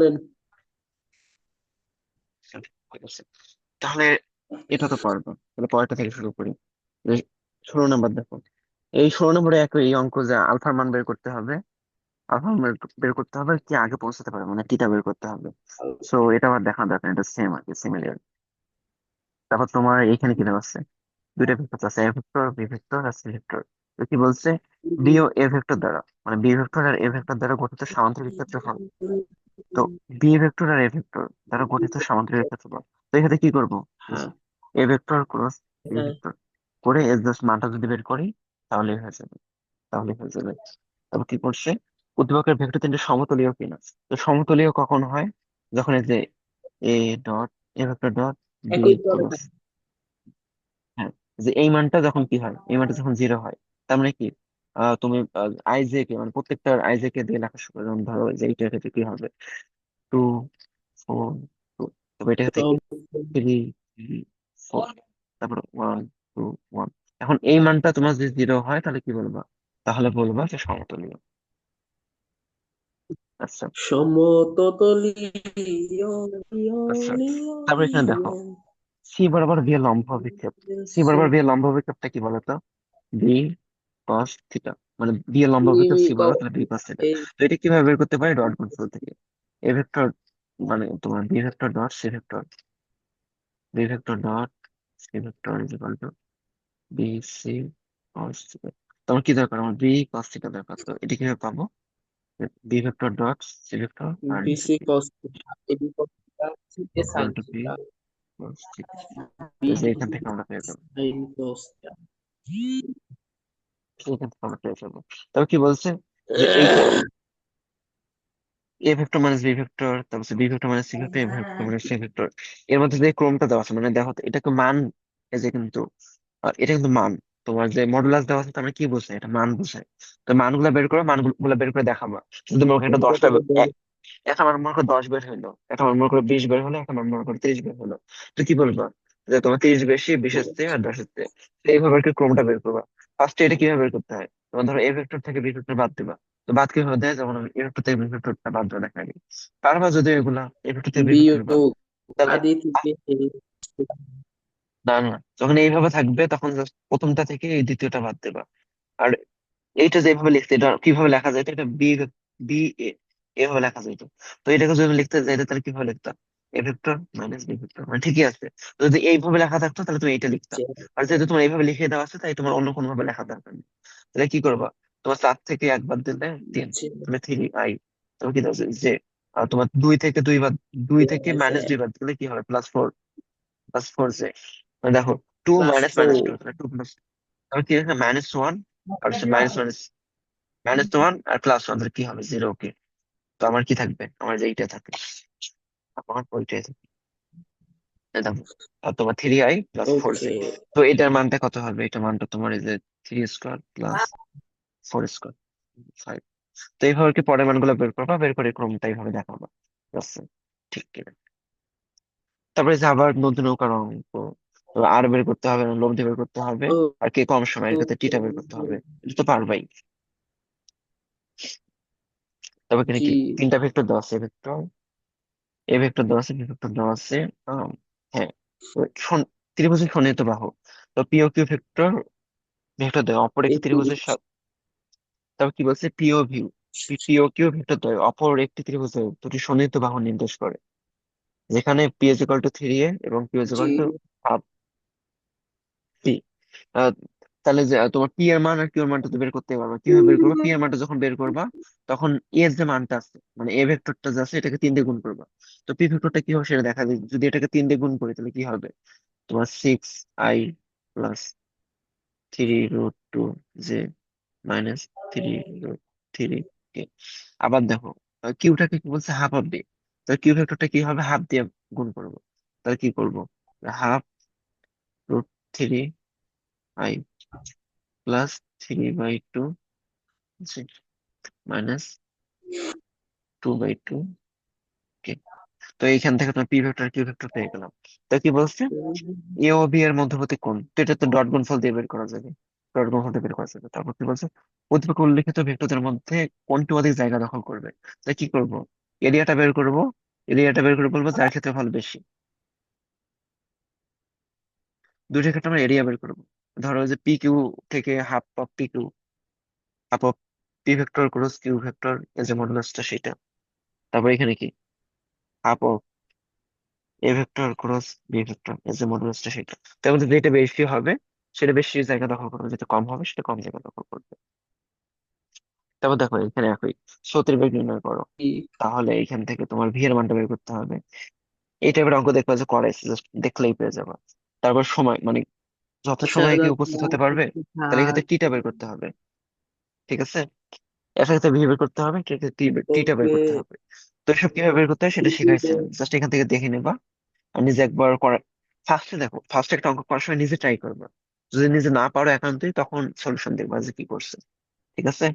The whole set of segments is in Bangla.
বলেন। আচ্ছা, ঠিক আছে। তাহলে এটা তো পারবো, তাহলে পরেরটা থেকে শুরু করি। এই 16 নম্বর দেখো, এই 16 নম্বরে একই এই অঙ্ক, যে আলফার মান বের করতে হবে। আলফা বের বের করতে হবে, কি আগে পৌঁছাতে পারবে, মানে টিটা বের করতে হবে। সো এটা আমার দেখা দরকার, এটা সেম আর কি, সিমিলার। তারপর তোমার এইখানে কি দেওয়া আছে, দুইটা ভেক্টর আছে, এ ভেক্টর, বি ভেক্টর আর সি ভেক্টর। তো কি বলছে, বি ও এ ভেক্টর দ্বারা, মানে বি ভেক্টর আর এ ভেক্টর দ্বারা গঠিত সামান্তরিক ক্ষেত্রফল। তো বি ভেক্টর আর এ ভেক্টর দ্বারা গঠিত সামান্তরিক ক্ষেত্রফল। তো এখানে কি করবো, হ্যাঁ, এ ভেক্টর ক্রস বি হ্যাঁ। ভেক্টর করে এর জাস্ট মানটা যদি বের করি, তাহলেই হয়ে যাবে, তাহলেই হয়ে যাবে। তারপর কি করছে, উদ্দীপকের ভেক্টর তিনটে সমতলীয় কিনা। তো সমতলীয় কখন হয়, যখন এই যে A dot, A vector dot B একই তলে ক্রস, থাকে। হ্যাঁ, যে এই মানটা যখন কি হয়, এই মানটা যখন 0 হয়, তার মানে কি, তুমি আইজে কে, মানে প্রত্যেকটা আইজে কে দিয়ে লেখা শুরু করো। যেমন ধরো যে এইটার ক্ষেত্রে কি হবে, 2 4 2, তারপর এটা থেকে সব 3 3 4, তারপর 1 2 1। এখন এই মানটা তোমার যদি 0 হয়, তাহলে কি বলবা, তাহলে বলবা যে সমতলীয়। আচ্ছা। সমতলীয় আচ্ছা, লিয় তারপর এখানে দেখো, লিয়। সি বরাবর বি এর লম্ব অভিক্ষেপ। সি বরাবর বি এর লম্ব অভিক্ষেপটা কি বলতো, বি কস থিটা। মানে বি এর লম্ব অভিক্ষেপ সি বরাবর, তাহলে বি কস থিটা। এই তো এটা কিভাবে বের করতে পারি, ডট গুণফল থেকে। এ ভেক্টর, মানে তোমার B vector dot C vector, B vector dot C vector is equal to B C cos theta. তোমার কি দরকার, আমার বি কস থিটা দরকার। তো এটা কিভাবে পাবো, B vector dot C vector আর BC cos theta, AB cos theta, CK equal sine to B theta, cos theta. B এখান থেকে আমরা পেয়ে যাবো, সাইন কস থিটা। এখান থেকে আমরা পেয়ে যাবো। তবে কি বলছে, যে এইটা A vector minus B vector, তারপর B vector minus C vector, A vector minus C vector, এর মধ্যে যে ক্রমটা দেওয়া আছে, মানে দেখো তো, এটাকে মান, এই যে কিন্তু, এটা কিন্তু মান, তোমার যে মডুলাস দেওয়া আছে, তার মানে কি বোঝায়, এটা মান বোঝায়। তো মানগুলো বের করো, মানগুলো বের করে দেখাবা। যদি মনে করো একটা কত 10টা, বড় একটা মান মনে করো 10 বের হইলো, একটা মান মনে করো 20 বের হলো, একটা মান মনে করো 30 বের হলো। তো কি বলবা, যে তোমার 30 বেশি 20-এর চেয়ে আর 10-এর চেয়ে। তো এইভাবে আর কি ক্রমটা বের করবা। ফার্স্টে এটা কিভাবে বের করতে হয়, তোমার ধরো এ ভেক্টর থেকে বি ভেক্টর বাদ দিবা। তো বাদ কিভাবে দেয়, যেমন এ ভেক্টর থেকে বি ভেক্টরটা বাদ দেওয়া দেখা যায়। তারপর যদি এগুলা এ ভেক্টর থেকে বি ভেক্টর বাদ, বিয়োগ তাহলে আদি থেকে না না, যখন এইভাবে থাকবে তখন just প্রথমটা থেকে এই দ্বিতীয়টা বাদ দেবা। আর এইটা যেভাবে লিখতে, এটা কিভাবে লেখা যায়, এটা বি, বি এ, এভাবে লেখা যায়। তো এটাকে যদি লিখতে যাই, তাহলে কিভাবে লিখতাম, A vector minus B vector, মানে ঠিকই আছে। তো যদি এইভাবে লেখা থাকতো, তাহলে তুমি এইটা লিখতা। আর যেহেতু তোমার এইভাবে লিখে দেওয়া আছে, তাই তোমার অন্য কোনো ভাবে লেখা দরকার নেই। তাহলে কি করবা, তোমার 4 থেকে 1 বাদ দিলে 3, তাহলে 3 i। তোমার কি দেওয়া আছে, যে তোমার 2 থেকে 2 বাদ, 2 থেকে -2 বাদ দিলে কি হবে, +4, +4 জে। মানে দেখো, 2 plus minus minus four. Two, তাহলে 2 প্লাস, তাহলে কি হচ্ছে, -1, আর হচ্ছে -1 আর +1, তাহলে কি হবে, 0। ওকে, তো আমার কি থাকবে, আমার যে এইটা থাকে, আমার ওইটাই থাকে। এই দেখো, আর তোমার 3i + 4j। ওকে। তো এটার মানটা কত হবে, এটার মানটা তোমার এই যে 3² + 4², 5। তো এইভাবে কি পরের মানগুলো বের করবা, বের করে ক্রমটা এইভাবে দেখাবা। বুঝছো? ঠিক কিনা। তারপরে যে আবার নতুন নৌকার অঙ্ক, তো আর বের করতে হবে, লব্ধি বের করতে হবে, আর কে কম সময়, এর ক্ষেত্রে টিটা বের করতে হবে। এটা তো পারবাই। তবে এখানে জি। কি, তিনটা ভেক্টর দেওয়া আছে, ভেক্টর এ ভেক্টর দেওয়া আছে, বি ভেক্টর দেওয়া আছে। হ্যাঁ, তো ত্রিভুজের সন্নিহিত বাহু, তো P O Q vector, vector দেয় অপর একটি একটু ত্রিভুজের সাথে। তবে কি বলছে, পি ও view, P O Q vector দেয় অপর একটি ত্রিভুজের দুটি সন্নিহিত বাহু নির্দেশ করে, যেখানে P is equal to 3a এবং Q is G. Equal to half P. তাহলে যে তোমার পি এর মান আর কিউ এর মানটা তো বের করতে পারবা, কিভাবে বের করবা, পি এর মানটা যখন বের করবা, তখন এর যে মানটা আছে, মানে এ ভেক্টরটা যে আছে, এটাকে 3 দিয়ে গুণ করবা। তো পি ভেক্টরটা কি হবে সেটা দেখা যায়, যদি এটাকে 3 দিয়ে গুণ করি, তাহলে কি হবে, তোমার 6i + 3√2 j -3√3 কে। আবার দেখো, কিউটাকে কি বলছে, হাফ অফ বি। তাহলে কিউ ভেক্টরটা কি হবে, হাফ দিয়ে গুণ করবো। তাহলে কি করবো, ½ √3i +3/2 -2/2 কে। তো এইখান থেকে তোমার পি ভেক্টর কিউ ভেক্টর পেয়ে গেলাম। তো কি বলছে, এ ও বি এর মধ্যবর্তী কোণ, তো এটা তো ডট গুণফল দিয়ে বের করা যাবে, ডট গুণফল দিয়ে বের করা যাবে। তারপর কি বলছে, অতিপক্ষ উল্লেখিত ভেক্টরদের মধ্যে কোনটি অধিক জায়গা দখল করবে। তাই কি করব, এরিয়াটা বের করব, এরিয়াটা বের করে বলবো যার ক্ষেত্রফল বেশি। দুইটার ক্ষেত্রে আমরা এরিয়া বের করবো। ধরো যে পি কিউ থেকে half of P Q, half of P vector cross Q vector as a মডুলাসটা সেটা। তারপর এখানে কি, half of A vector cross B vector as a মডুলাসটা সেটা। তার মধ্যে যেটা বেশি হবে সেটা বেশি জায়গা দখল করবে, যেটা কম হবে সেটা কম জায়গা দখল করবে। তারপর দেখো এখানে একই স্রোতের বেগ নির্ণয় করো। তাহলে এখান থেকে তোমার ভি এর মানটা বের করতে হবে। এই টাইপের অঙ্ক দেখবা যে করাইছে, জাস্ট দেখলেই পেয়ে যাবে। তারপর সময় মানে যত আচ্ছা সময় কি দাদা, উপস্থিত হতে পারবে, তাহলে থাক। এক্ষেত্রে টিটা বের করতে হবে। ঠিক আছে, এর ক্ষেত্রে ভি বের করতে হবে, এর ক্ষেত্রে টিটা বের ওকে। করতে হবে। তো এসব কিভাবে বের করতে হয় সেটা শিখাইছিলাম, জাস্ট এখান থেকে দেখে নেবা। আর নিজে একবার করা, ফার্স্টে দেখো, ফার্স্টে একটা অঙ্ক করার সময় নিজে ট্রাই করবা। যদি নিজে না পারো একান্তই, তখন সলিউশন দেখবা যে কি করছে। ঠিক আছে,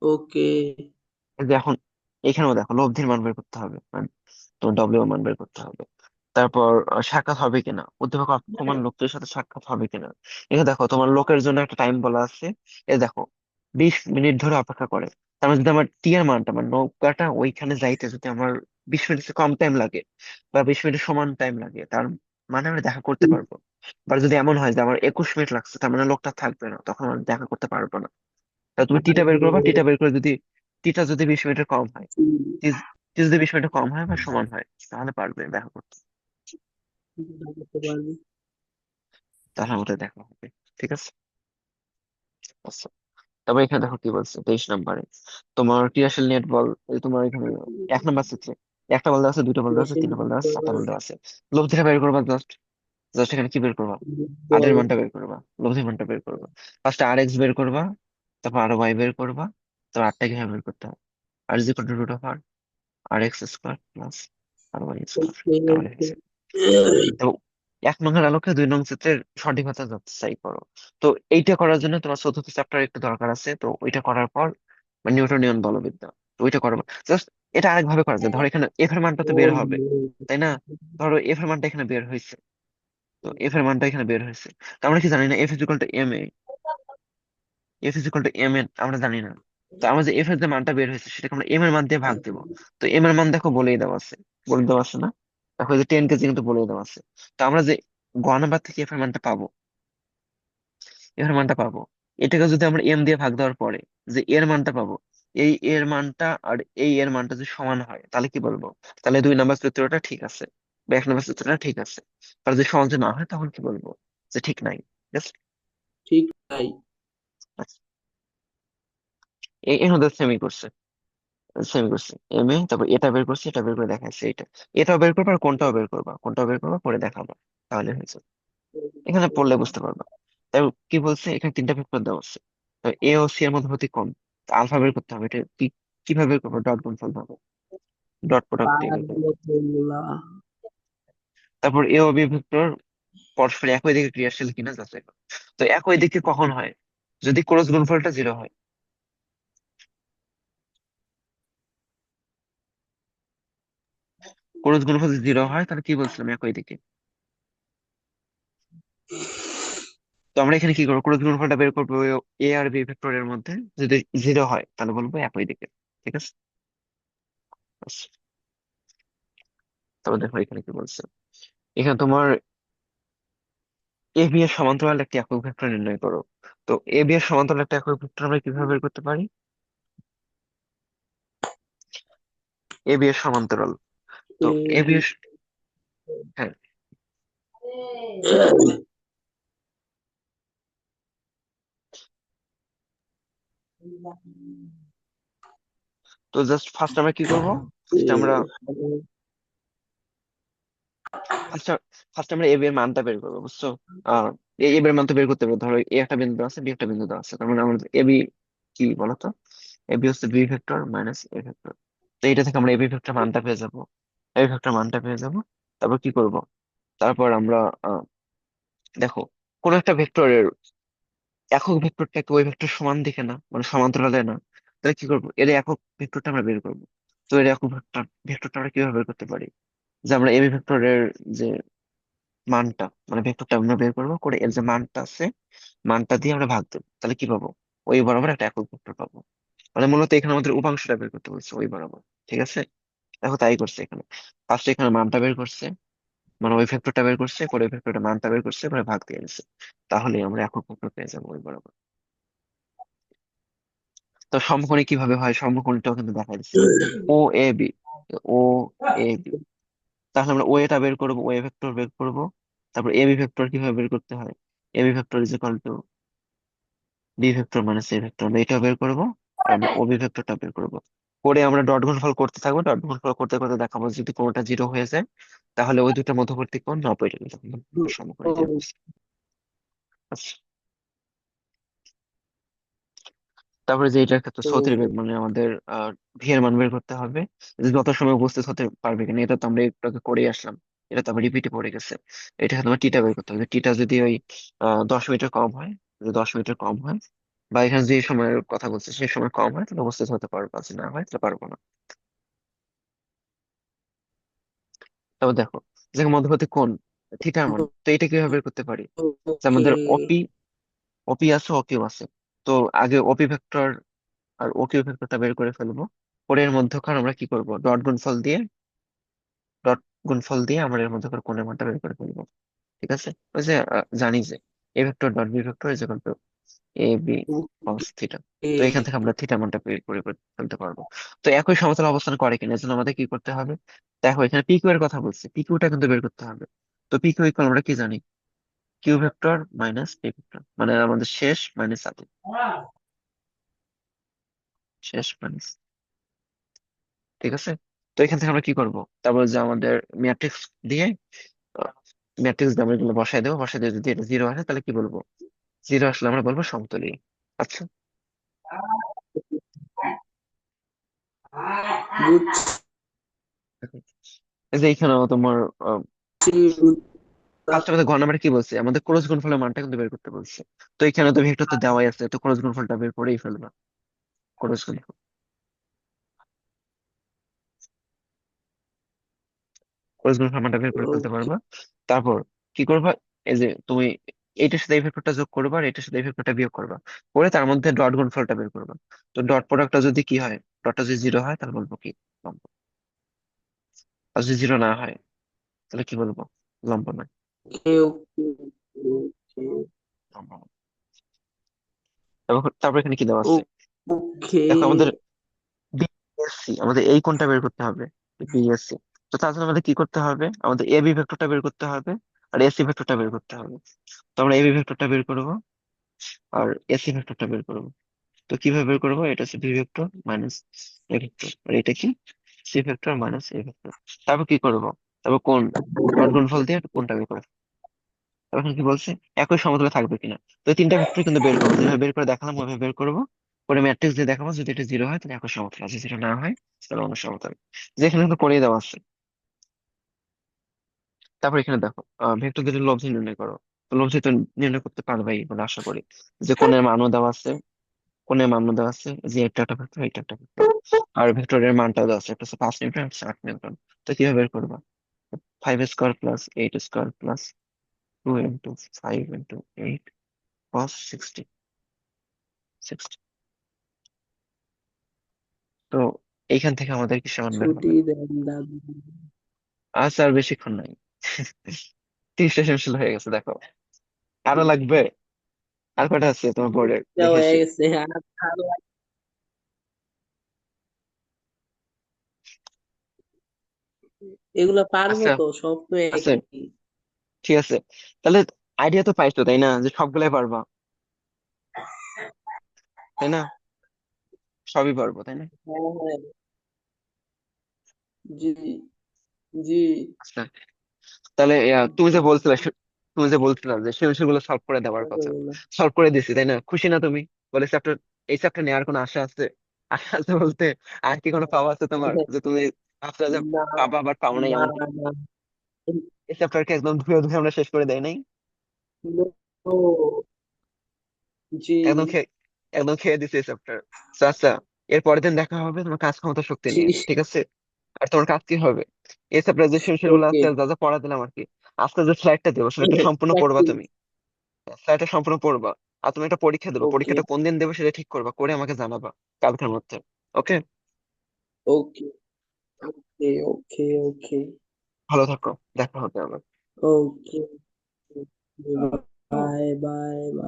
ওকে। এই যে এখন এখানেও দেখো লব্ধির মান বের করতে হবে, মানে তোমার ডব্লিউ মান বের করতে হবে। তারপর সাক্ষাৎ হবে কিনা, অধ্যাপক তোমার লোকের সাথে সাক্ষাৎ হবে কিনা। এখানে দেখো তোমার লোকের জন্য একটা টাইম বলা আছে। এ দেখো 20 মিনিট ধরে অপেক্ষা করে। তার মানে যদি আমার টি এর মানটা, মানে নৌকাটা ওইখানে যাইতে যদি আমার 20 মিনিটের কম টাইম লাগে বা 20 মিনিটের সমান টাইম লাগে, তার মানে আমরা দেখা করতে পারবো। বা যদি এমন হয় যে আমার 21 মিনিট লাগছে, তার মানে লোকটা থাকবে না, তখন আমরা দেখা করতে পারবো না। তা তুমি টিটা বের করবা, টিটা বের করে যদি টিটা যদি 20 মিনিটের কম হয়, টি টি যদি 20 মিনিটের কম হয় বা সমান হয়, তাহলে পারবে দেখা করতে। করতে পারবি। তাহলে আমাদের দেখা হবে। ঠিক আছে, আচ্ছা। তবে এখানে দেখো কি বলছে 23 নম্বরে, তোমার ক্রিয়াশীল নেট বল, এই তোমার এখানে 1 নম্বর ক্ষেত্রে একটা বল দেওয়া আছে, দুটো বল দেওয়া আছে, তিনটা বল দেওয়া আছে, চারটা বল দেওয়া আছে। লব্ধিটা বের করবা, জাস্ট জাস্ট এখানে কি বের করবা, আর এর বল। মানটা বের করবা, লব্ধির মানটা বের করবা। ফার্স্টে আর এক্স বের করবা, তারপর আর ওয়াই বের করবা। তারপর আরটা কিভাবে বের করতে হবে, R is equal to root of R x square plus R y square. Okay, তাহলে ওকে। হয়েছে। তো 1 নং আলোকে 2 নং চিত্রের সঠিকতা যাচাই করো। তো এইটা করার জন্য তোমার চতুর্থ চ্যাপ্টার একটু দরকার আছে, তো ওইটা করার পর মানে নিউটনিয়ান বলবিদ্যা, তো ওইটা করবো। জাস্ট এটা আরেক ভাবে করা যায়, ধরো এখানে এফ এর মানটা তো বের হবে, তাই না? ধরো এফ এর মানটা এখানে বের হয়েছে, তো এফ এর মানটা এখানে বের হয়েছে। তো আমরা কি জানি না F is equal to M A, F is equal to M A আমরা জানি না। তো আমরা যে এফ এর যে মানটা বের হয়েছে সেটাকে আমরা এম এর মান দিয়ে ভাগ দেবো। তো এম এর মান দেখো বলেই দেওয়া আছে, বলে দেওয়া আছে না? দেখো এই যে 10 কেজি কিন্তু বলেই দেওয়া আছে। তো আমরা যে গ নাম্বার থেকে এফ এর মানটা পাবো, এফ এর মানটা পাবো, এটাকে যদি আমরা এম দিয়ে ভাগ দেওয়ার পরে যে এর মানটা পাবো, এই এর মানটা আর এই এর মানটা যদি সমান হয়, তাহলে কি বলবো, তাহলে 2 নম্বর সূত্রটা ঠিক আছে বা 1 নম্বর সূত্রটা ঠিক আছে। আর যদি সমান যদি না হয়, তখন কি বলবো, যে ঠিক নাই। ঠিক আছে, ঠিক তাই। আচ্ছা। এই হচ্ছে সেমি করছে, সেমি করছে এম এ, তারপর এটা বের করছে, এটা বের করে দেখাচ্ছে এটা, এটাও বের করবা আর কোনটাও বের করবা, কোনটাও বের করবা করে দেখাবা, তাহলে হয়েছে। এখানে পড়লে বুঝতে পারবা। তাই কি বলছে, এখানে 3টা ভেক্টর দেওয়া আছে, তো এ ও সি এর মধ্যে হতে কম, আলফা বের করতে হবে। এটা কিভাবে বের করবো, ডট গুণফল ভাবে, ডট প্রোডাক্ট দিয়ে বের করবো। পাগলা। তারপর এ ও বি ভেক্টর পরস্পর একই দিকে ক্রিয়াশীল কিনা যাচাই করো। তো একই দিকে কখন হয়, যদি ক্রস গুণফলটা 0 হয়। ক্রস গুণফল 0 হয়, তাহলে কি বলছিলাম, একই দিকে। তো আমরা এখানে কি করবো, ক্রস গুণফলটা বের করবো এ আর বি ভেক্টরের মধ্যে, যদি 0 হয় তাহলে বলবো একই দিকে। ঠিক আছে, আচ্ছা। তবে দেখো এখানে কি বলছে, এখানে তোমার এ বি এর সমান্তরাল একটি একক ভেক্টর নির্ণয় করো। তো এ বি এর সমান্তরাল একটা একক ভেক্টর আমরা কিভাবে বের করতে পারি, এ বি এর সমান্তরাল। তো এ বি এর, হ্যাঁ, তো জাস্ট ফার্স্ট আমরা কি করব, ফার্স্ট আমরা ফার্স্ট ফার্স্ট আমরা এ বি এর মানটা বের করবো, বুঝছো? আহ এ বি এর মান তো বের করতে হবে, ধরো এ একটা বিন্দু আছে, বি একটা বিন্দু দেওয়া আছে, তার মানে আমাদের এ বি কি বলতো, এ বি হচ্ছে B vector minus A vector. তো এটা থেকে আমরা এ বি ভেক্টর মানটা পেয়ে যাবো, এ বি ভেক্টর মানটা পেয়ে যাবো। তারপর কি করব, তারপর আমরা দেখো কোন একটা ভেক্টরের একক ভেক্টরটা ওই ভেক্টর সমান দিকে না, মানে সমান্তরালে না, তাহলে কি করবো, এর একক ভেক্টরটা আমরা বের করবো। তো এর একক ভেক্টর ভেক্টরটা আমরা কিভাবে বের করতে পারি, যে আমরা এবি ভেক্টরের যে মানটা, মানে ভেক্টরটা আমরা বের করবো, করে এর যে মানটা আছে, মানটা দিয়ে আমরা ভাগ দেবো, তাহলে কি পাবো, ওই বরাবর একটা একক ভেক্টর পাবো। মানে মূলত এখানে আমাদের উপাংশটা বের করতে বলছে ওই বরাবর। ঠিক আছে, দেখো তাই করছে এখানে। ফার্স্টে এখানে মানটা বের করছে, মানে ওই ভেক্টরটা বের করছে, পরে ওই ভেক্টরটা মানটা বের করছে, পরে ভাগ দিয়ে দিচ্ছে। তাহলে আমরা একক ভেক্টর পেয়ে যাবো ওই বরাবর। তো সমকোণী কিভাবে হয়, সমকোণীটাও কিন্তু দেখা দিচ্ছে। ও এ বি, ও এ বি, তাহলে আমরা ও এটা বের করবো, ও এ ভেক্টর বের করবো। তারপর এ বি ভেক্টর কিভাবে বের করতে হয়, A B vector is equal to B vector minus A vector, আমরা এটাও বের করবো। আর আমরা ও বি ভেক্টরটা বের করবো। করে আমরা ডট গুণফল করতে থাকবো, ডট গুণফল করতে করতে দেখাবো যদি কোনোটা জিরো হয়ে যায় তাহলে ওই দুটো মধ্যবর্তী কোণ 90 ডিগ্রি, তখন সমকোণী দিয়ে বলছি। আচ্ছা, তারপরে যে এটার ক্ষেত্রে সৌতির বেগ মানে আমাদের ভি এর মান বের করতে হবে, যে যত সময় উপস্থিত হতে পারবে কিনা। এটা তো আমরা একটু আগে করেই আসলাম, এটা তো আবার রিপিটে পড়ে গেছে। এটা তোমার টিটা বের করতে হবে, টিটা যদি ওই 10 মিটার কম হয়, যদি 10 মিটার কম হয়, বা এখানে যে সময়ের কথা বলছে সেই সময় কম হয়, তাহলে উপস্থিত হতে পারবো, আর যদি না হয় তাহলে পারবো না। তারপর দেখো যে মধ্যবর্তী কোণ থিটার মান, তো এটা কিভাবে বের করতে পারি, যে ওকে। আমাদের ওপি, ওপি আছে ওকিউ আছে। তো আগে ওপি ভেক্টর আর ওকিউ ভেক্টরটা বের করে ফেলবো। পরে এর মধ্যকার আমরা কি করব, ডট গুণফল দিয়ে আমরা এর মধ্যকার কোণের মানটা বের করে ফেলবো। ঠিক আছে, ওই যে জানি যে A vector dot B vector is equal to A B cos theta. তো এখান থেকে আমরা থিটা মানটা বের করে ফেলতে পারবো। তো একই সমতল অবস্থান করে কিনা এর জন্য আমাদের কি করতে হবে, দেখো এখানে পিকিউ এর কথা বলছি, পিকিউটা কিন্তু বের করতে হবে। তো পিকিউ ইকুয়াল আমরা কি জানি, Q vector minus P vector, মানে আমাদের শেষ মাইনাস আদি, শেষ মাইনাস। ঠিক আছে, তো এখান থেকে আমরা কি করব, তারপর যে আমাদের ম্যাট্রিক্স দিয়ে, ম্যাট্রিক্স দিয়ে আমরা এগুলো বসাই দেবো, বসাই দিয়ে যদি এটা জিরো আসে তাহলে কি বলবো, জিরো আসলে আমরা বলবো সমতলী। আচ্ছা, বুঝছি। দেখো, এই যে এখানেও তোমার ফার্স্ট আমাদের ঘ নাম্বারে কি বলছে, আমাদের ক্রস গুণফলের মানটা কিন্তু বের করতে বলছে। তো এখানে তো ভেক্টর তো দেওয়াই আছে, তো ক্রস গুণফলটা বের করেই ফেলবা। ক্রস গুণফল, ক্রস গুণফল মানটা বের করে ফেলতে ওকে। পারবা। তারপর কি করবা, এই যে তুমি এইটার সাথে এই ভেক্টরটা যোগ করবা, আর এটার সাথে এই ভেক্টরটা বিয়োগ করবা, করে তার মধ্যে ডট গুণফলটা বের করবা। তো ডট প্রোডাক্টটা যদি কি হয়, ডটটা যদি জিরো হয় তাহলে বলবো কি, লম্ব। আর যদি জিরো না হয় তাহলে কি বলবো, লম্ব নয়। ওকে। ওকে। লম্ব নয়। তারপর এখানে কি দেওয়া আছে, ওকে। দেখো আমাদের বিএসসি, আমাদের এই কোণটা বের করতে হবে, বিএসসি। তো তার জন্য আমাদের কি করতে হবে, আমাদের এবি ভেক্টরটা বের করতে হবে, আর এসি ভেক্টরটা বের করতে হবে। তো আমরা এবি ভেক্টরটা বের করবো, আর এসি ভেক্টরটা বের করবো। তো কিভাবে বের করবো, এটা হচ্ছে B vector minus A vector, আর এটা কি, C vector minus A vector. তারপর কি করব, তারপর কোন ডট গুণফল দিয়ে কোনটা বের করে। তারপর এখানে কি বলছে, একই সমতলে থাকবে কিনা। তো এই তিনটা ভেক্টর কিন্তু বের করবো, যেভাবে বের করে দেখালাম ওইভাবে বের করবো। পরে ম্যাট্রিক্স দিয়ে দেখাবো, যদি এটা জিরো হয় তাহলে একই সমতল আছে, যেটা না হয় তাহলে অন্য সমতল, যেখানে কিন্তু করিয়ে দেওয়া আছে। তারপর এখানে দেখো ভেক্টর দুটোর লব্ধি নির্ণয় করো। তো লব্ধি তো নির্ণয় করতে পারবেই বলে আশা করি, যে কোণের মানও দেওয়া আছে, কোণের মানও দেওয়া আছে, যে এটা একটা ভেক্টর, এটা একটা ভেক্টর। আর ভেক্টরের মানটাও দেওয়া আছে, একটা হচ্ছে 5 নিউটন, একটা হচ্ছে 8 নিউটন। তো কিভাবে বের করবা, 5 square plus 8 square plus 2 × 5 × 8 cos 60, 60। তো এইখান থেকে আমাদের কি সমান বের ছুটি হবে। দেন দাদু। আচ্ছা, আর বেশিক্ষণ নাই, 30টা সেমিস্টার হয়ে গেছে দেখো। আরো লাগবে, আর কটা আছে তোমার বোর্ডের যা দেখে হয়ে আসি। গেছে আর ভালো। এগুলা পারবো আচ্ছা, তো, সব তো আচ্ছা, একই। ঠিক আছে, তাহলে আইডিয়া তো পাইছো তাই না, যে সবগুলাই পারবা, তাই না, সবই পারবো তাই না। হ্যাঁ, হ্যাঁ। জি। জি। আচ্ছা, তাহলে তুমি যে বলছিলে যে সৃজনশীল গুলো সলভ করে দেওয়ার কথা, এগুলা। সলভ করে দিছি তাই না, খুশি না তুমি, বলে চ্যাপ্টার, এই চ্যাপ্টার নেওয়ার কোনো আশা আছে, আশা আছে বলতে আর কি কোনো পাওয়া আছে তোমার, যে তুমি ভাবছো যে না, পাবা আবার পাও নাই না, এমন কি, না। এই চ্যাপ্টারকে একদম ধুয়ে ধুয়ে আমরা শেষ করে দেয় নাই, নো। জি। একদম খেয়ে, একদম খেয়ে দিছে এই চ্যাপ্টার। আচ্ছা, এর পরের দিন দেখা হবে তোমার কাজ ক্ষমতা শক্তি জি। নিয়ে, ঠিক আছে। আর তোমার কাজ কি হবে, এই চ্যাপ্টার যে সৃজনশীল গুলো ওকে। আছে যা যা পড়া দিলাম আর কি, আজকে যে স্লাইডটা দেবো সেটা সম্পূর্ণ পড়বা তুমি, স্লাইডটা সম্পূর্ণ পড়বা। আর তুমি একটা পরীক্ষা দেবে, ওকে, পরীক্ষাটা কোন দিন দেবে সেটা ঠিক করবা, করে আমাকে জানাবা কালকের মধ্যে। ওকে। ওকে, ওকে, ওকে, ওকে, ভালো থাকো, দেখা হবে আবার। ওকে, বাই, বাই, বাই।